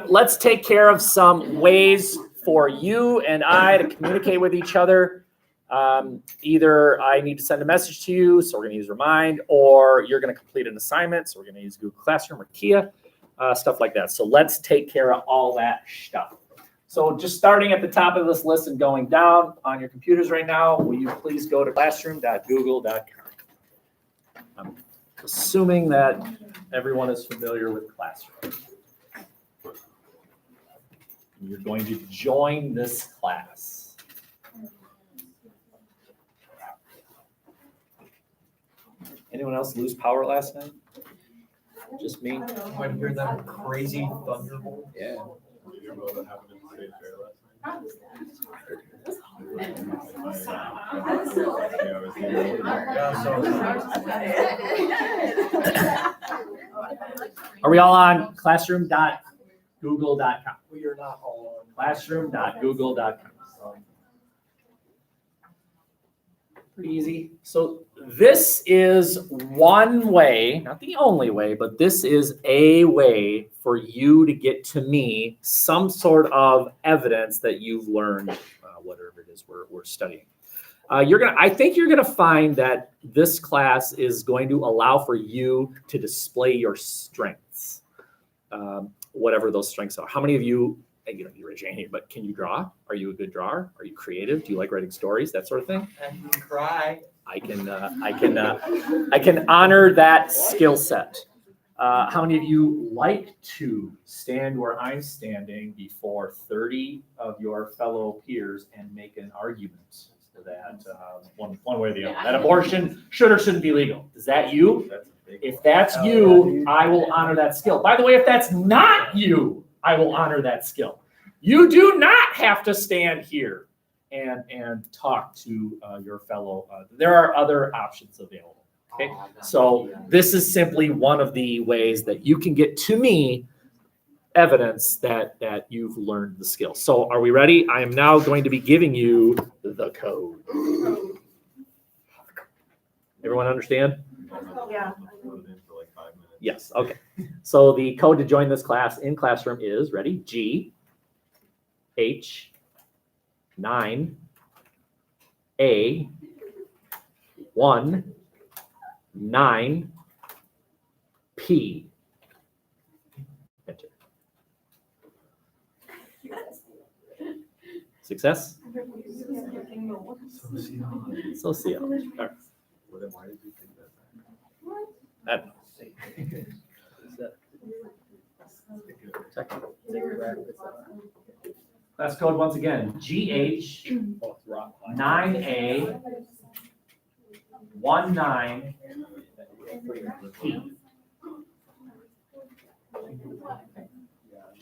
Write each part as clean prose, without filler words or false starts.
Let's take care of some ways for you and I to communicate with each other. Either I need to send a message to you, so we're going to use Remind, or you're going to complete an assignment, so we're going to use Google Classroom or Kia, stuff like that. So let's take care of all that stuff. So just starting at the top of this list and going down on your computers right now, will you please go to classroom.google.com. I'm assuming that everyone is familiar with Classroom. You're going to join this class. Anyone else lose power last night? Just me? When you hear that crazy thunderbolt? Yeah. Are we all on classroom.google.com? We are not all on. Classroom.google.com. Pretty easy. So this is one way, not the only way, but this is a way for you to get to me some sort of evidence that you've learned, whatever it is we're studying. I think you're gonna find that this class is going to allow for you to display your strengths, whatever those strengths are. How many of you you raise your hand, but can you draw? Are you a good drawer? Are you creative? Do you like writing stories? That sort of thing? I can cry. I can honor that skill set. How many of you like to stand where I'm standing before 30 of your fellow peers and make an argument that one way or the other, that abortion should or shouldn't be legal? Is that you? If that's you, I will honor that skill. By the way, if that's not you, I will honor that skill. You do not have to stand here and talk to your fellow. There are other options available. Okay, so this is simply one of the ways that you can get to me evidence that you've learned the skill. So are we ready? I am now going to be giving you the code. Everyone understand? Yeah. Yes, okay. So the code to join this class in Classroom is, ready? GH9A19P. Enter. Success? Sociology. All right. Well, then why did you think that? I don't know. Class code once again, GH9A19P.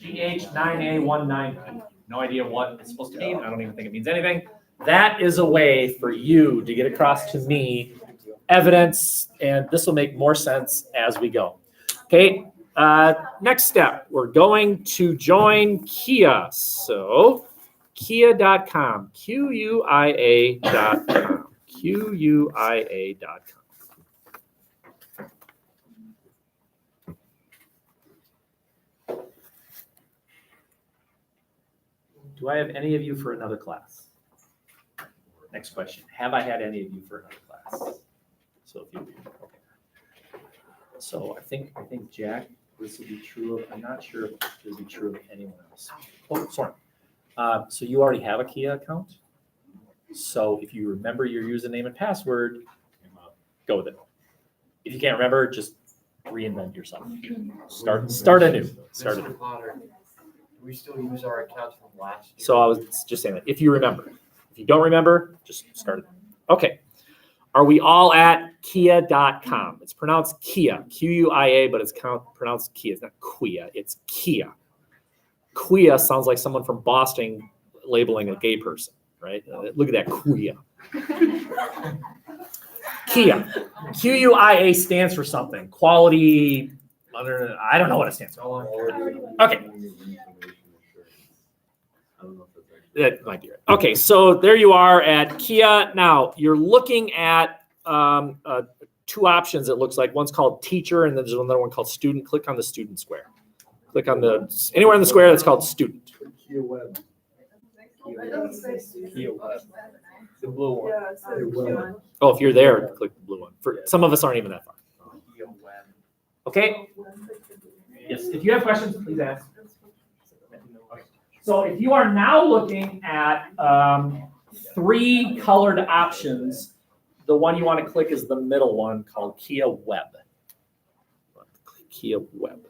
GH9A19P. No idea what it's supposed to mean. I don't even think it means anything. That is a way for you to get across to me evidence, and this will make more sense as we go. Okay, next step, we're going to join Kia. So kia.com, QUIA.com, QUIA.com. Do I have any of you for another class? Next question. Have I had any of you for another class? So if you, okay. So I think Jack, this would be true of, I'm not sure if this would be true of anyone else. Oh, sorry. So you already have a Kia account. So if you remember your username and password, go with it. If you can't remember, just reinvent yourself. Start anew. Start anew. We still use our account from last year. So I was just saying that if you remember. If you don't remember, just start it. Okay. Are we all at kia.com? It's pronounced Kia, Quia, but it's pronounced Kia. It's not Quia, it's Kia. Quia sounds like someone from Boston labeling a gay person, right? Look at that, Quia. Kia. QUIA stands for something. Quality, I don't know what it stands for. Okay. That might be right. Okay, so there you are at Kia. Now you're looking at two options. It looks like one's called teacher, and then there's another one called student. Click on the student square. Click on the, anywhere in the square that's called student. Kia Web. Kia Web. The blue one. Yeah, it says Q. Oh, if you're there, click the blue one. For some of us aren't even that far. Kia Web. Okay? Yes, if you have questions, please ask. So if you are now looking at 3 colored options, the one you want to click is the middle one called Kia Web. Kia Web.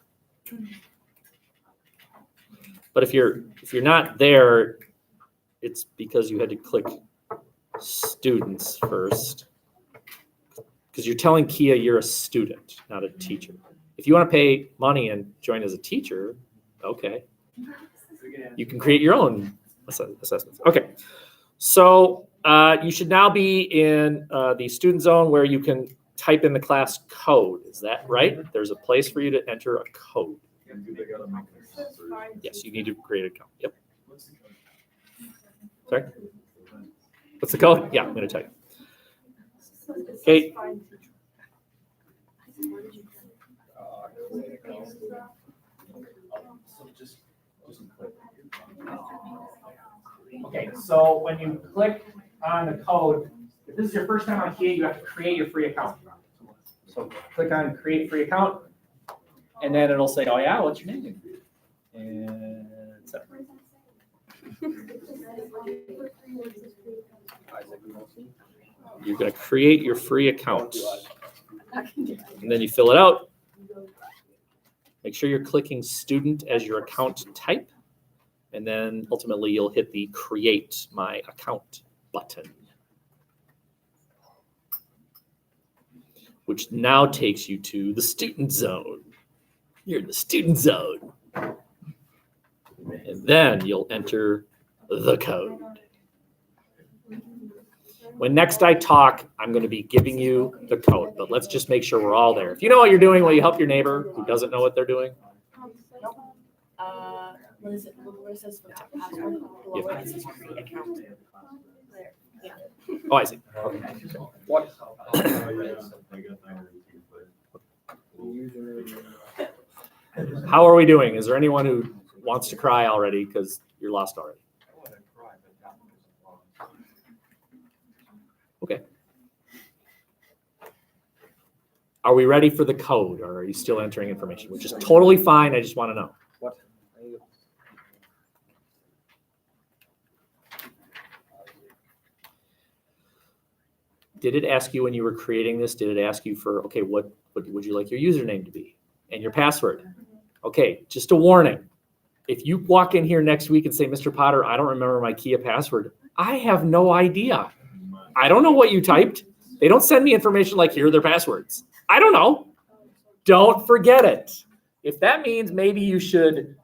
But if you're not there, it's because you had to click students first. Because you're telling Kia you're a student, not a teacher. If you want to pay money and join as a teacher, okay. You can create your own assessments. Okay, so you should now be in the student zone where you can type in the class code. Is that right? There's a place for you to enter a code. Yes, you need to create an account. Yep. Sorry? What's the code? Yeah, I'm going to tell you. Okay. Okay, so when you click on the code, if this is your first time on Kia, you have to create your free account. So click on create free account, and then it'll say, oh yeah, what's your name? And so. You're going to create your free account. And then you fill it out. Make sure you're clicking student as your account type. And then ultimately you'll hit the create my account button, which now takes you to the student zone. You're in the student zone. And then you'll enter the code. When next I talk, I'm going to be giving you the code, but let's just make sure we're all there. If you know what you're doing, will you help your neighbor who doesn't know what they're doing? What is it? Where it says forgot password? Below it says create account. There. Yeah. Oh, I see. What? How are we doing? Is there anyone who wants to cry already because you're lost already? Okay. Are we ready for the code, or are you still entering information? Which is totally fine. I just want to know. What? Did it ask you when you were creating this? Did it ask you for, okay, what would you like your username to be and your password? Okay, just a warning. If you walk in here next week and say, Mr. Potter, I don't remember my Kia password, I have no idea. I don't know what you typed. They don't send me information like, here are their passwords. I don't know. Don't forget it. If that means maybe you should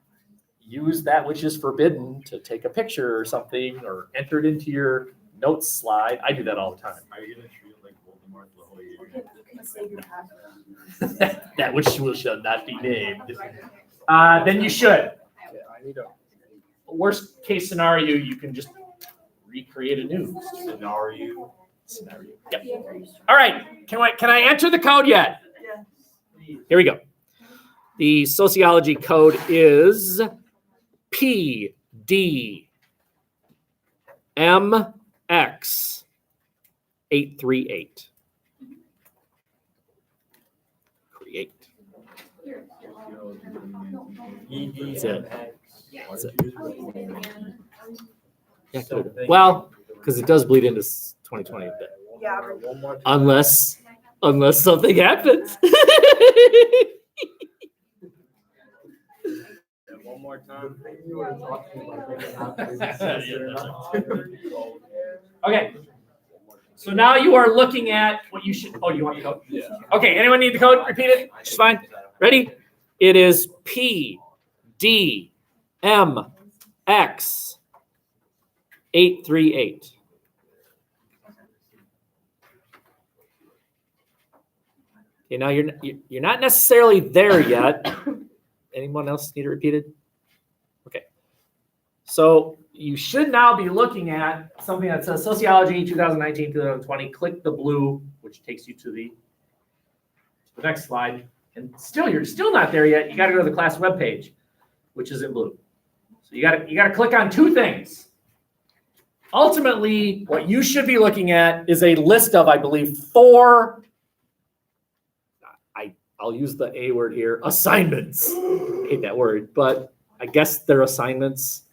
use that which is forbidden to take a picture or something, or enter it into your notes slide. I do that all the time. Are you gonna treat it like Voldemort the whole year? You can save your password. That which shall not be named. Then you should. I need a Worst case scenario, you can just recreate a new scenario. Yep. All right. Can I enter the code yet? Yeah. Here we go. The sociology code is PDMX838. Create. That's it. That's it. Yeah, good. Well, because it does bleed into 2020 a bit. Yeah. One more time. Unless something happens. One more time. You were talking about making Okay. So now you are looking at what you should. Oh, you want the code? Yeah. Okay. Anyone need the code? Repeat it. It's fine. Ready? It is PDMX838. Okay, now you're not necessarily there yet. Anyone else need it repeated? Okay. So you should now be looking at something that says Sociology 2019-2020. Click the blue, which takes you to the next slide. And still, you're still not there yet. You got to go to the class webpage. which is in blue. So you gotta click on two things. Ultimately, what you should be looking at is a list of, I believe, 4, I'll use the A word here, assignments. I hate that word, but I guess they're assignments.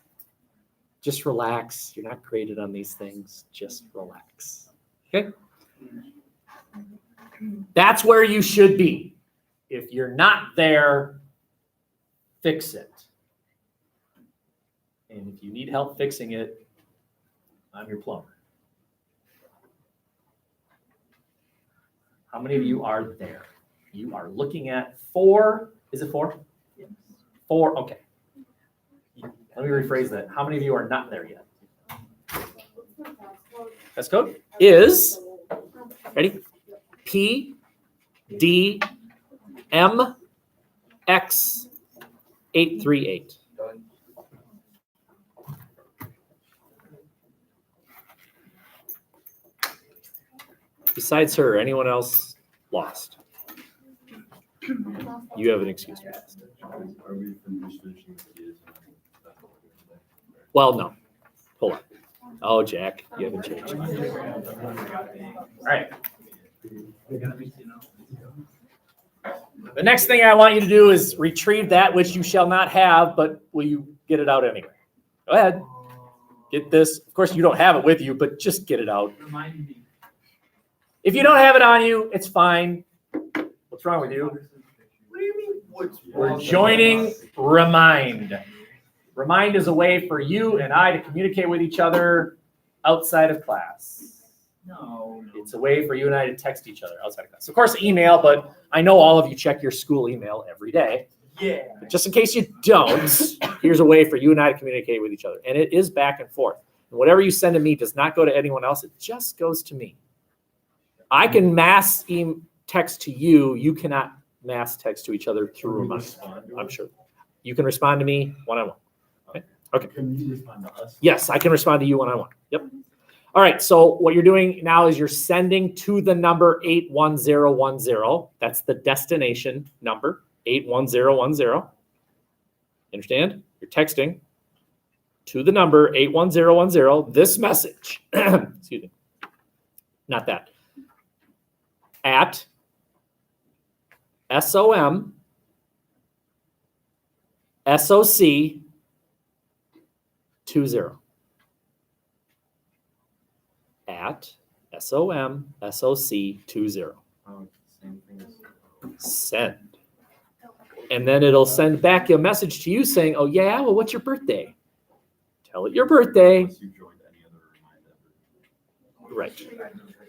Just relax. You're not graded on these things. Just relax. Okay? That's where you should be. If you're not there, fix it. And if you need help fixing it, I'm your plumber. How many of you are there? You are looking at 4. Is it 4? Yes. 4, okay. Let me rephrase that. How many of you are not there yet? Test code is, ready? P, D, M, X, 838. Done. Besides her, anyone else lost? You have an excuse for that. Are we finished finishing the kids? Well, no. Hold on. Oh, Jack, you haven't changed. All right. The next thing I want you to do is retrieve that which you shall not have, but will you get it out anyway? Go ahead. Get this. Of course, you don't have it with you, but just get it out. If you don't have it on you, it's fine. What's wrong with you? What do you mean? We're joining Remind. Remind is a way for you and I to communicate with each other outside of class. No. It's a way for you and I to text each other outside of class. Of course, email, but I know all of you check your school email every day. Yeah. But just in case you don't, here's a way for you and I to communicate with each other. And it is back and forth. And whatever you send to me does not go to anyone else. It just goes to me. I can mass text to you. You cannot mass text to each other through Remind. I'm sure. You can respond to me one-on-one. Okay. Can you respond to us? Yes, I can respond to you one-on-one. Yep. All right. So what you're doing now is you're sending to the number 81010. That's the destination number, 81010. Understand? You're texting to the number 81010 this message. Excuse me. Not that. At SOM SOC 20. At SOM SOC 20. Oh, same thing as. Send. And then it'll send back a message to you saying, oh yeah, well, what's your birthday? Tell it your birthday. Unless you joined any other Remind ever. Right.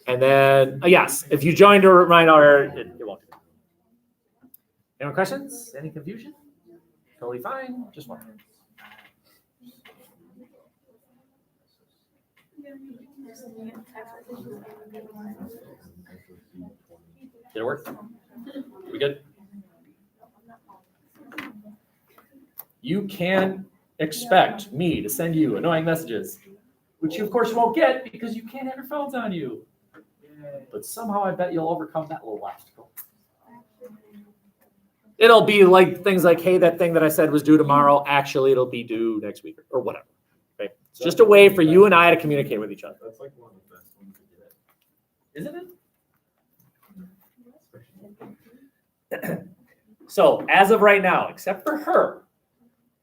And then, yes, if you joined a Remind order, it won't. Any questions? Any confusion? Totally fine. Just one. Did it work? We good? You can expect me to send you annoying messages, which you of course won't get because you can't have your phones on you. But somehow I bet you'll overcome that little obstacle. It'll be like things like, hey, that thing that I said was due tomorrow, actually it'll be due next week or whatever. Okay? It's just a way for you and I to communicate with each other. That's like one of the best ones to get. Isn't it? So as of right now, except for her,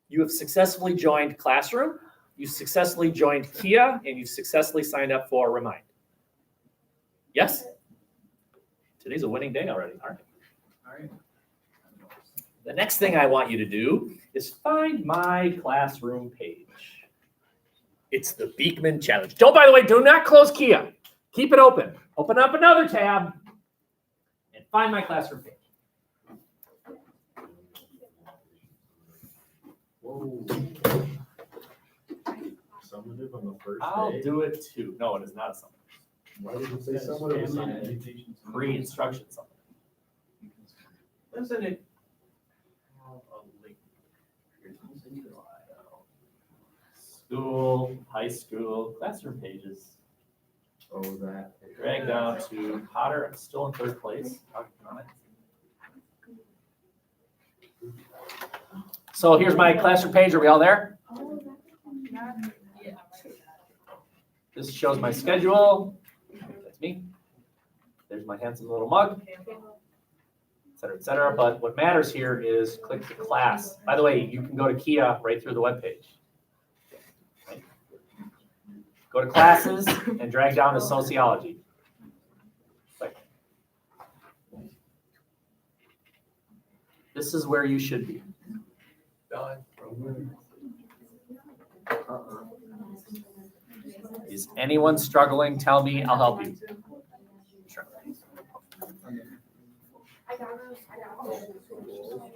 you have successfully joined Classroom, you successfully joined Kia, and you've successfully signed up for Remind. Yes? Today's a winning day already, aren't it? All right. The next thing I want you to do is find my Classroom page. It's the Beekman Challenge. Don't, by the way, do not close Kia. Keep it open. Open up another tab and find my Classroom page. Whoa. Summative on the first I'll day? do it too. No, it is not a summary. Why did you say summative? Pre-instruction summary. Doesn't it? School, high school, classroom pages. Oh, that. Drag down to Potter. I'm still in third place. So here's my classroom page. Are we all there? This shows my schedule. That's me. There's my handsome little mug, et cetera, et cetera. But what matters here is click the class. By the way, you can go to Kia right through the webpage. Right? Go to classes and drag down to sociology. Click. This is where you should be. Is anyone struggling? Tell me, I'll help you. Sure.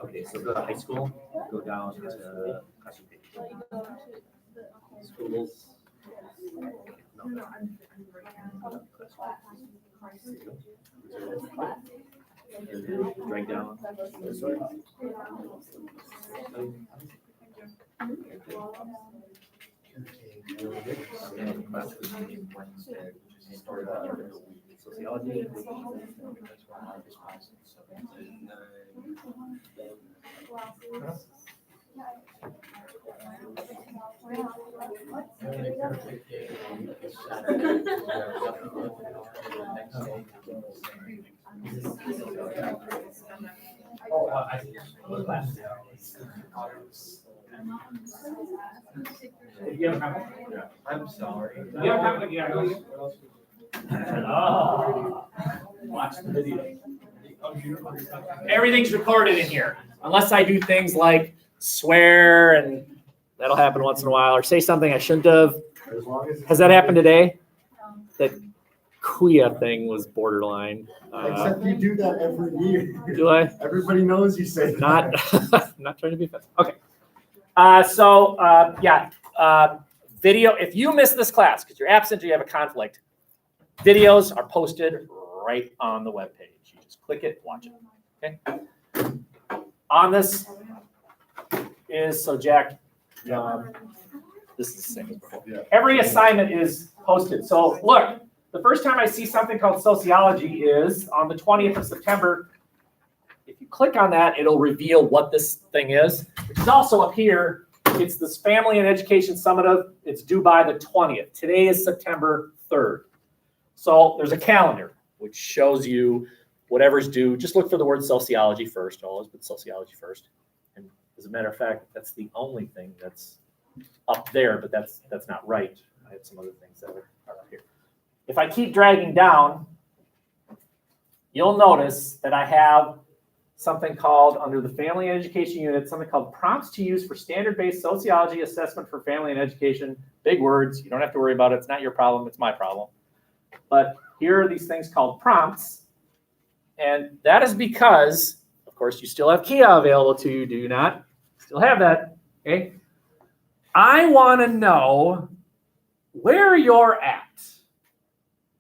Okay, so go to high school, go down to classroom page. Schools. No. And then drag down. Sociology. Oh, I see. I'm sorry. Oh, watch the video. Everything's recorded in here, unless I do things like swear, and that'll happen once in a while, or say something I shouldn't have. Has that happened today? That Kuya thing was borderline. Except you do that every year. Do I? Everybody knows you say that. Not trying to be offensive. Okay. Video. If you miss this class because you're absent or you have a conflict, videos are posted right on the webpage. You just click it, watch it. Okay. On this is Jack. This is the same as before. Yeah. Every assignment is posted. So look, the first time I see something called sociology is on the 20th of September. If you click on that, it'll reveal what this thing is, which is also up here. It's this Family and Education Summative. It's due by the 20th. Today is September 3rd. So there's a calendar, which shows you whatever's due. Just look for the word sociology first. Always put sociology first. And as a matter of fact, that's the only thing that's up there, but that's not right. I have some other things that are up here. If I keep dragging down, you'll notice that I have something called, under the Family and Education unit, something called prompts to use for standard-based sociology assessment for family and education. Big words. You don't have to worry about it. It's not your problem. It's my problem. But here are these things called prompts. And that is because, of course, you still have Kia available to you, do you not? Still have that. Okay. I want to know where you're at.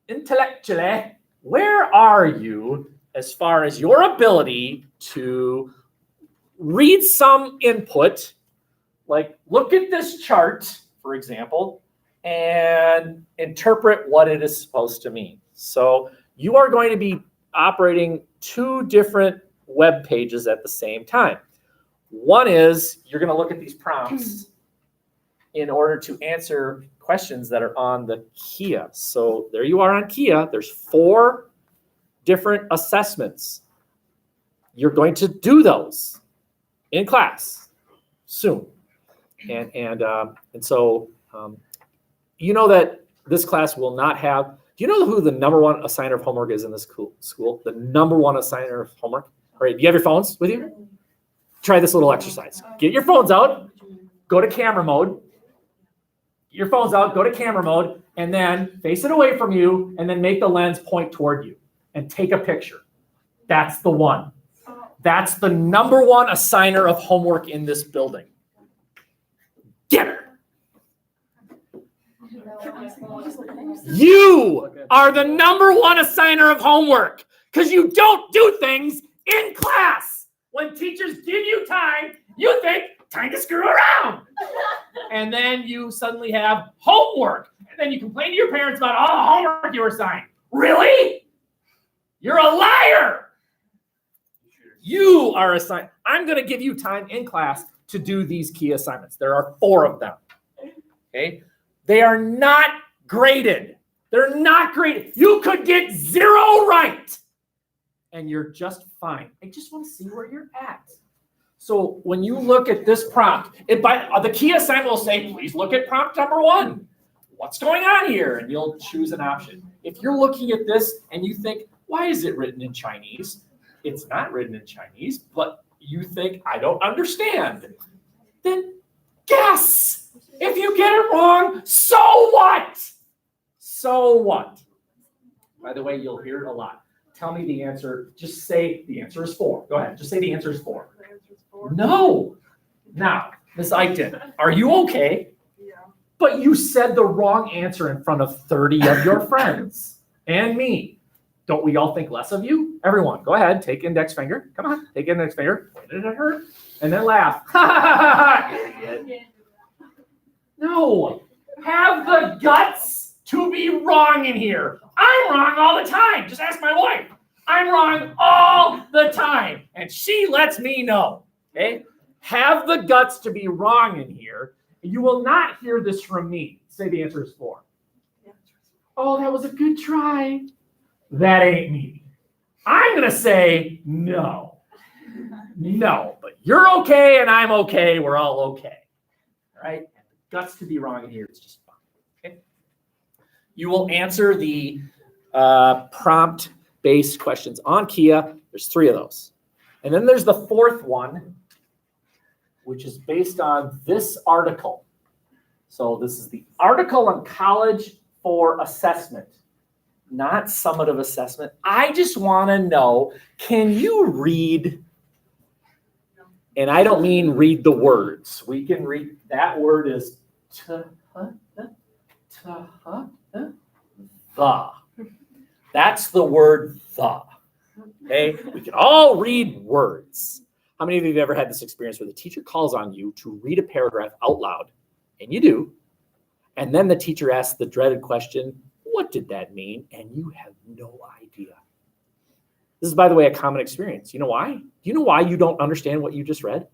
Intellectually, where are you as far as your ability to read some input, like look at this chart, for example, and interpret what it is supposed to mean. So you are going to be operating two different web pages at the same time. One is you're going to look at these prompts in order to answer questions that are on the Kia. So there you are on Kia. There's 4 different assessments. You're going to do those in class soon. And so you know that this class will not have, do you know who the #1 assigner of homework is in this school? The #1 assigner of homework? All right, do you have your phones with you? Try this little exercise. Get your phones out, go to camera mode. Get your phones out, go to camera mode, and then face it away from you, and then make the lens point toward you, and take a picture. That's the one. That's the #1 assigner of homework in this building. Get her. You are the #1 assigner of homework because you don't do things in class. When teachers give you time, you think, time to screw around. And then you suddenly have homework. And then you complain to your parents about all the homework you were assigned. Really? You're a liar. You are assigned. I'm going to give you time in class to do these key assignments. There are 4 of them. Okay? They are not graded. They're not graded. You could get 0 right and you're just fine. I just want to see where you're at. So when you look at this prompt, the key assignment will say, please look at prompt number 1. What's going on here? And you'll choose an option. If you're looking at this and you think, why is it written in Chinese? It's not written in Chinese, but you think, I don't understand. Then guess. If you get it wrong, so what? So what? By the way, you'll hear it a lot. Tell me the answer. Just say the answer is 4. Go ahead. Just say the answer is 4. No. Now, Ms. Eichten, are you okay? Yeah. But you said the wrong answer in front of 30 of your friends and me. Don't we all think less of you? Everyone, go ahead. Take index finger. Come on. Take index finger. Point it at her. And then laugh. No. Have the guts to be wrong in here. I'm wrong all the time. Just ask my wife. I'm wrong all the time. And she lets me know. Okay? Have the guts to be wrong in here. You will not hear this from me. Say the answer is 4. Oh, that was a good try. That ain't me. I'm going to say no. No, but you're okay and I'm okay. We're all okay. All right? Guts to be wrong in here. It's just fine. Okay? You will answer the prompt-based questions on Kia. There's 3 of those. And then there's the 4th one, which is based on this article. So this is the article on college for assessment, not summative assessment. I just want to know, can you read? And I don't mean read the words. We can read, that word is the. That's the word the. Okay? We can all read words. How many of you have ever had this experience where the teacher calls on you to read a paragraph out loud, and you do, and then the teacher asks the dreaded question, what did that mean? And you have no idea. This is, by the way, a common experience. You know why? Do you know why you don't understand what you just read?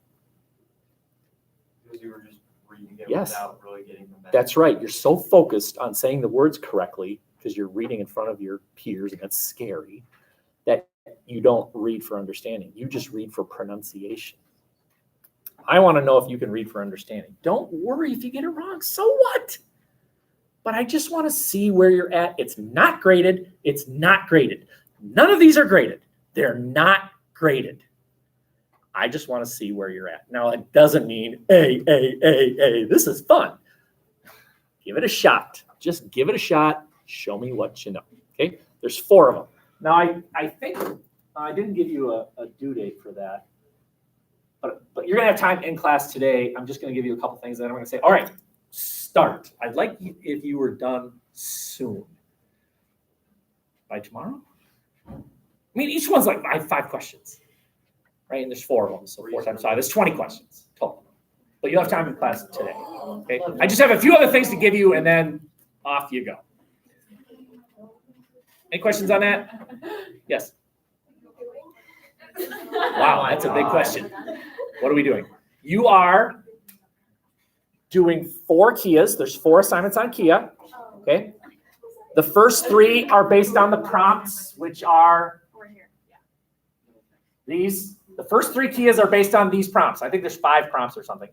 Because you were just reading it Yes. without really getting the message. That's right. You're so focused on saying the words correctly because you're reading in front of your peers, and that's scary, that you don't read for understanding. You just read for pronunciation. I want to know if you can read for understanding. Don't worry if you get it wrong. So what? But I just want to see where you're at. It's not graded. It's not graded. None of these are graded. They're not graded. I just want to see where you're at. Now, it doesn't mean, A. This is fun. Give it a shot. Just give it a shot. Show me what you know. Okay? There's 4 of them. Now, I think I didn't give you a due date for that. But you're going to have time in class today. I'm just going to give you a couple things, and then I'm going to say, all right, start. I'd like you if you were done soon. By tomorrow? I mean, each one's like 5 questions, right? And there's 4 of them, so 4 times 5 is 20 questions total. But you'll have time in class today, okay? I just have a few other things to give you, and then off you go. Any questions on that? Yes. Wow, that's a big question. What are we doing? You are doing 4 Kias. There's 4 assignments on Kia, okay? The first 3 are based on the prompts, which are these. The first 3 Kias are based on these prompts. I think there's 5 prompts or something.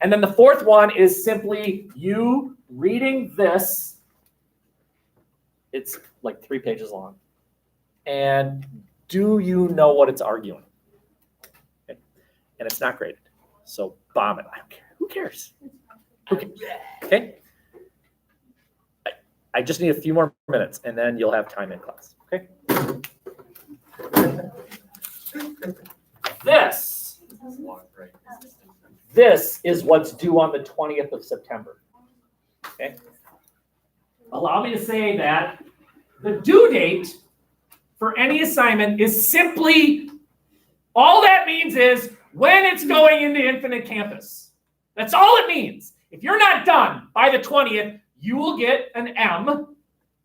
And then the 4th one is simply you reading this. It's like 3 pages long. And do you know what it's arguing? Okay. And it's not graded. So bomb it. I don't care. Who cares? Okay. I just need a few more minutes, and then you'll have time in class. Okay. This is what's due on the 20th of September. Okay. Allow me to say that the due date for any assignment is simply, all that means is when it's going into Infinite Campus. That's all it means. If you're not done by the 20th, you will get an M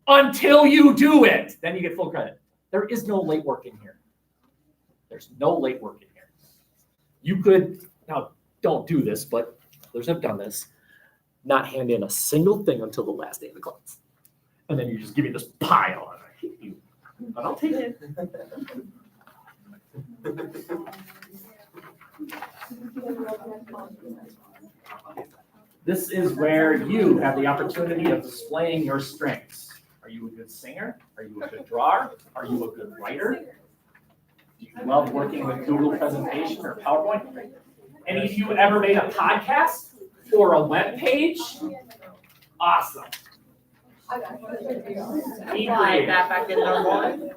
until you do it. Then you get full credit. There is no late work in here. There's no late work in here. You could, now, don't do this, but others have done this, not hand in a single thing until the last day of the class. And then you just give me this pile, and I hate you. But I'll take it. This is where you have the opportunity of displaying your strengths. Are you a good singer? Are you a good drawer? Are you a good writer? Do you love working with Google presentation or PowerPoint? Any of you ever made a podcast or a web page? Awesome. Be Slide creative. that back in our one.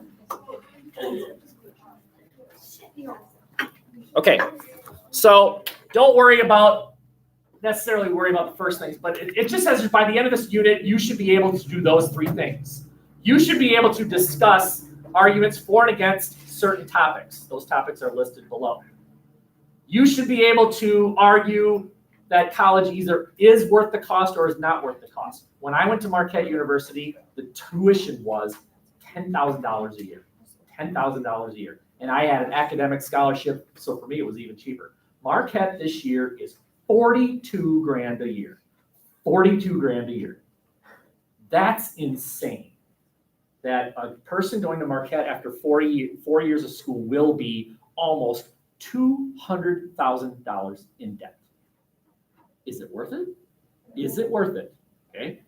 Okay, so don't worry about necessarily worry about the first things, but it just says by the end of this unit, you should be able to do those three things. You should be able to discuss arguments for and against certain topics. Those topics are listed below. You should be able to argue that college either is worth the cost or is not worth the cost. When I went to Marquette University, the tuition was $10,000 a year. $10,000 a year. And I had an academic scholarship, so for me it was even cheaper. Marquette this year is $42,000 a year. $42,000 a year. That's insane. That a person going to Marquette after 4 years of school will be almost $200,000 in debt. Is it worth it? Is it worth it? Okay.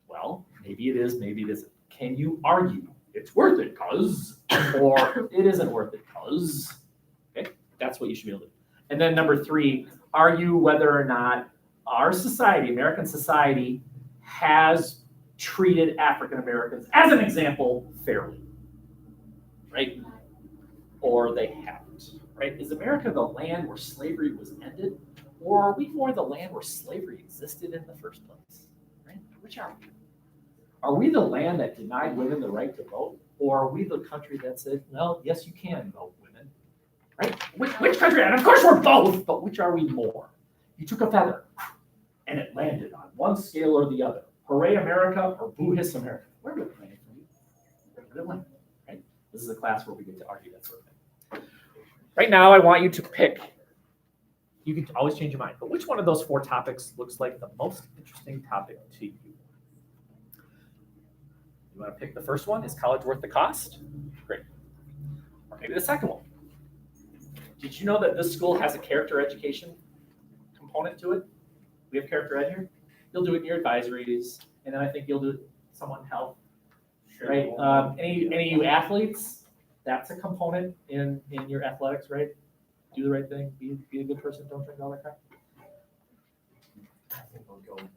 Well, maybe it is, maybe it isn't. Can you argue it's worth it because, or it isn't worth it because? Okay, that's what you should be able to do. And then number 3, argue whether or not our society, American society, has treated African Americans, as an example, fairly, right? Or they haven't, right? Is America the land where slavery was ended? Or are we more the land where slavery existed in the first place? Right? Which are we? Are we the land that denied women the right to vote? Or are we the country that said, well, yes, you can vote, women? Right? Which country? And of course we're both, but which are we more? You took a feather and it landed on one scale or the other. Hooray America or boo hiss America? Where would it land for you? Where would it land? Right? This is a class where we get to argue that sort of thing. Right now, I want you to pick. You can always change your mind, but which one of those 4 topics looks like the most interesting topic to you? You want to pick the first one? Is college worth the cost? Great. Or maybe the second one. Did you know that this school has a character education component to it? We have character ed here. You'll do it in your advisories, and then I think you'll do it someone health. Right? Any of you athletes? That's a component in your athletics, right? Do the right thing. Be a good person. Don't drink all that crap.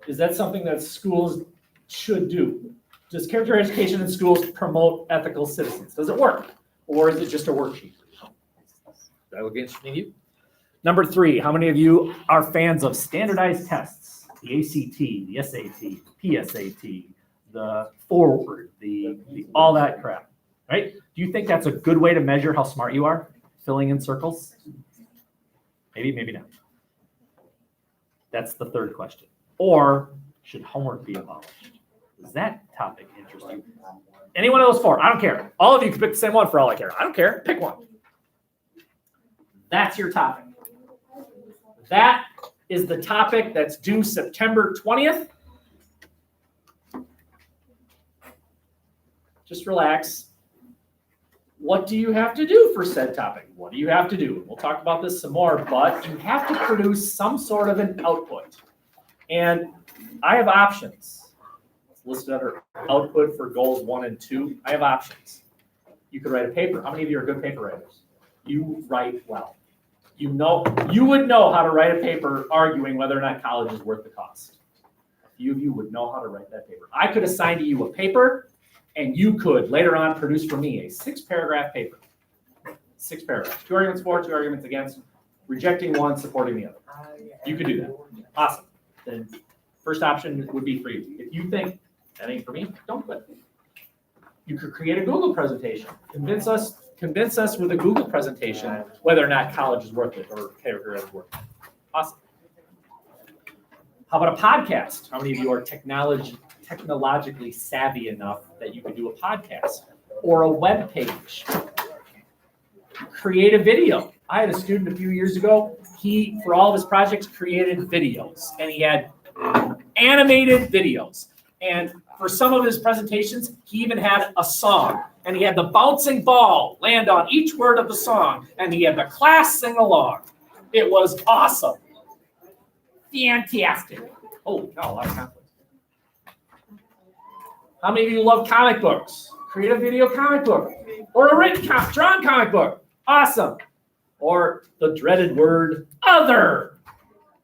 Is that something that schools should do? Does character education in schools promote ethical citizens? Does it work? Or is it just a worksheet? That would be interesting to you. Number 3, how many of you are fans of standardized tests? The ACT, the SAT, PSAT, the forward, the all that crap, right? Do you think that's a good way to measure how smart you are? Filling in circles? Maybe, maybe not. That's the 3rd question. Or should homework be abolished? Does that topic interest you? Any one of those 4, I don't care. All of you can pick the same one for all I care. I don't care, pick one. That's your topic. That is the topic that's due September 20th. Just relax. What do you have to do for said topic? What do you have to do? We'll talk about this some more, but you have to produce some sort of an output. And I have options. It's listed under output for goals 1 and 2. I have options. You could write a paper. How many of you are good paper writers? You write well. You would know how to write a paper arguing whether or not college is worth the cost. A few of you would know how to write that paper. I could assign to you a paper, and you could later on produce for me a 6-paragraph paper. 6 paragraphs. 2 arguments for, 2 arguments against, rejecting one, supporting the other. You could do that. Awesome. Then first option would be for you. If you think that ain't for me, don't quit. You could create a Google presentation. Convince us with a Google presentation whether or not college is worth it or character is worth it. Awesome. How about a podcast? How many of you are technologically savvy enough that you could do a podcast or a web page? Create a video I had a student a few years ago, he, for all of his projects, created videos, and he had animated videos. And for some of his presentations, he even had a song, and he had the bouncing ball land on each word of the song, and he had the class sing along. It was awesome. Fantastic. Holy cow, a lot of conflict. How many of you love comic books? Create a video comic book, or a written, drawn comic book. Awesome. Or the dreaded word, other.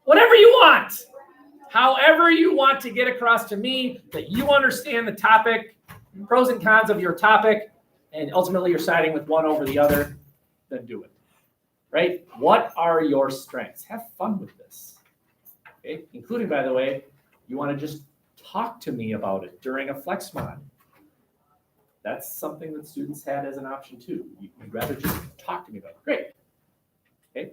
Whatever you want. However you want to get across to me that you understand the topic, pros and cons of your topic, and ultimately you're siding with one over the other, then do it. Right? What are your strengths? Have fun with this. Okay? Including, by the way, you want to just talk to me about it during a flex mod. That's something that students had as an option too. You'd rather just talk to me about it. Great. Okay.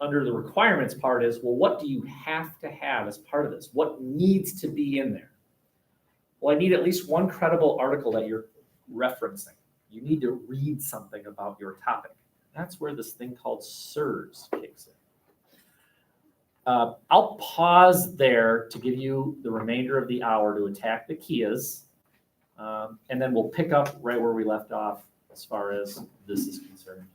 Under the requirements part is, well, what do you have to have as part of this? What needs to be in there? Well, I need at least one credible article that you're referencing. You need to read something about your topic. That's where this thing called SIRS kicks in. I'll pause there to give you the remainder of the hour to attack the Kias, and then we'll pick up right where we left off as far as this is concerned.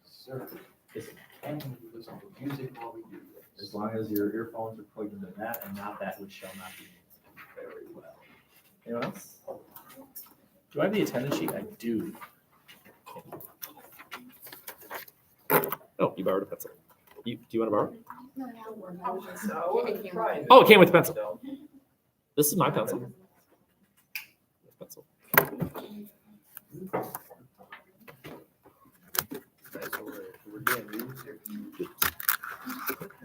Sir, Is it- can we listen to music while we do this? As long as your earphones are plugged into that and not that which shall not be. Very well. Anyone else? Do I have the attendance sheet? I do. Oh, you borrowed a pencil. Do you want to borrow? So, try Oh, it came with the pencil. This is my pencil. Pencil.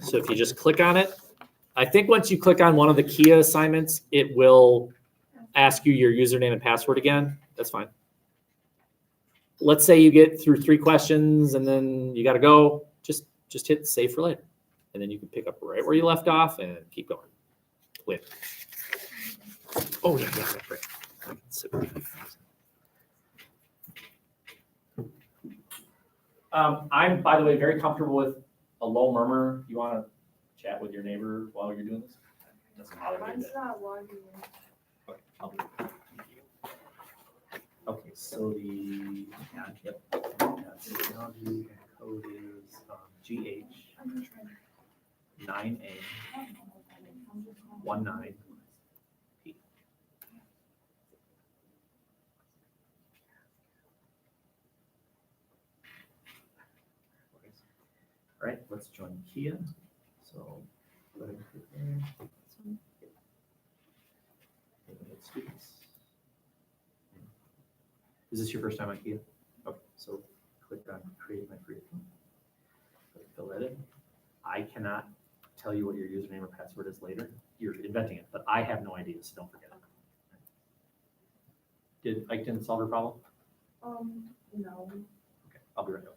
So if you just click on it, I think once you click on one of the Kia assignments, it will ask you your username and password again. That's fine. Let's say you get through 3 questions and then you got to go. Just hit save for later, and then you can pick up right where you left off and keep going. Win. Oh yeah, right. I'm, by the way, very comfortable with a low murmur. You want to chat with your neighbor while you're doing this? Doesn't bother me a Mine's bit. not logging in. Okay, I'll do it. Okay, so the Sociology and code is GH 9A 19P. All right, let's join Kia. So go ahead and click there. Students. Is this your first time on Kia? Okay, so click on create my free account. Fill that in. I cannot tell you what your username or password is later. You're inventing it, but I have no idea, so don't forget it. Did Ike didn't solve your problem? No. Okay, I'll be right back.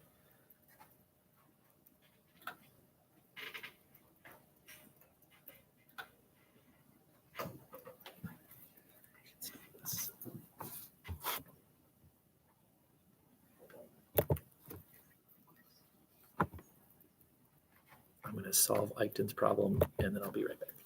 I'm going to solve Eichton's problem, and then I'll be right back.